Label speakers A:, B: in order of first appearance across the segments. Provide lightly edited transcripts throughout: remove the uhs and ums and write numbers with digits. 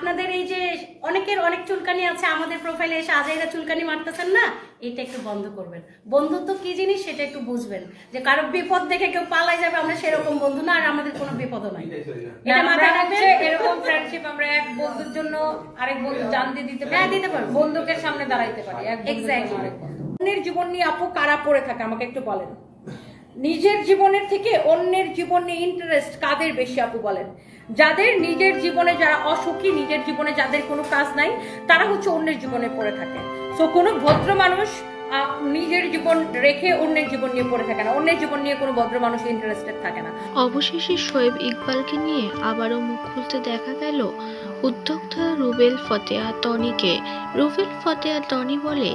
A: আপনাদের এই যে অনেকের অনেক চুলকানি আছে, আমাদের প্রোফাইলে এসে আজাইরা চুলকানি মারতেছেন না, এটা একটু বন্ধ করবেন। বন্ধুত্ব কি জিনিস সেটা একটু বুঝবেন, যে কারো বিপদ দেখে কেউ পালাই যাবে, আমরা সেরকম বন্ধু না, আর আমাদের কোনো বিপদও নাই। এটা মাথায় রাখবেন।
B: এরকম ফ্রেন্ডশিপ আমরা এক বন্ধুর জন্য আরেক বন্ধু জান দিয়ে দিতে পারি, দিতে পারি, বন্ধুকের সামনে দাঁড়াইতে পারি।
A: এক্স্যাক্টলি।
B: অন্যের জীবন নিয়ে আপু কারা পড়ে থাকে আমাকে একটু বলেন। নিজের জীবনের থেকে অন্যের জীবন নিয়ে ইন্টারেস্ট কাদের বেশি আপু বলেন? যাদের নিজের জীবনে, যারা অসুখী, নিজের জীবনে যাদের কোনো কাজ নাই, তারা হচ্ছে অন্যের জীবনে পড়ে থাকে। সো কোনো ভদ্র মানুষ নিজের জীবন রেখে অন্যের জীবন নিয়ে পড়ে থাকে না, অন্যের জীবন নিয়ে কোনো ভদ্র মানুষ ইন্টারেস্টেড থাকে না।
C: অবশেষে শোয়েব ইকবালকে নিয়ে আবারও মুখ খুলতে দেখা গেল উদ্যোক্তা রুবেল ফতেয়া টনিকে। রুবেল ফতেয়া টনি বলে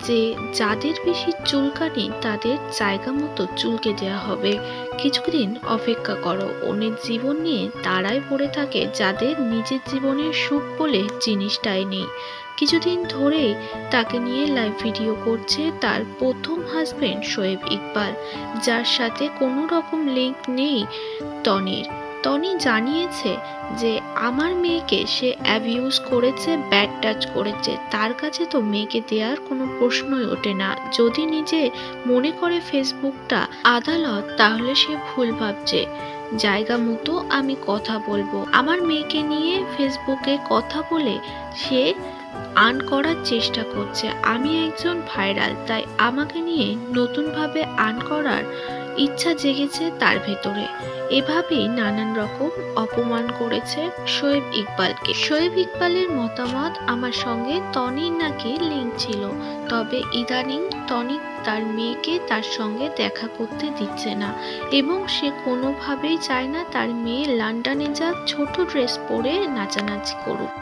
C: যে যাদের বেশি চুলকানি তাদের জায়গা মতো চুলকে দেওয়া হবে, কিছুদিন অপেক্ষা করো। অন্যের জীবন নিয়ে তারাই পড়ে থাকে যাদের নিজের জীবনের সুখ বলে জিনিসটাই নেই। কিছুদিন ধরেই তাকে নিয়ে লাইভ ভিডিও করছে তার প্রথম হাজবেন্ড শোয়েব ইকবাল, যার সাথে কোনো রকম লিঙ্ক নেই টনির। টনি জানিয়েছে যে আমার মেয়েকে সে অ্যাবিউজ করেছে, ব্যাড টাচ করেছে, তার কাছে তো মেয়েকে দেওয়ার কোনো প্রশ্নই ওঠে না। যদি নিজে মনে করে ফেসবুকটা আদালত, তাহলে সে ভুল ভাবছে। জায়গা মতো আমি কথা বলবো। আমার মেয়েকে নিয়ে ফেসবুকে কথা বলে সে আর্ন করার চেষ্টা করছে। আমি একজন ভাইরাল, তাই আমাকে নিয়ে নতুনভাবে আর্ন করার ইচ্ছা জেগেছে তার ভেতরে। এভাবেই নানান রকম অপমান করেছে শোয়েব ইকবালকে। শোয়েব ইকবালের মতামত, আমার সঙ্গে টনির নাকি লিঙ্ক ছিল, তবে ইদানিং টনি তার মেয়েকে তার সঙ্গে দেখা করতে দিচ্ছে না, এবং সে কোনোভাবেই চায় না তার মেয়ে লন্ডনে যাক, ছোট ড্রেস পরে নাচানাচি করুক।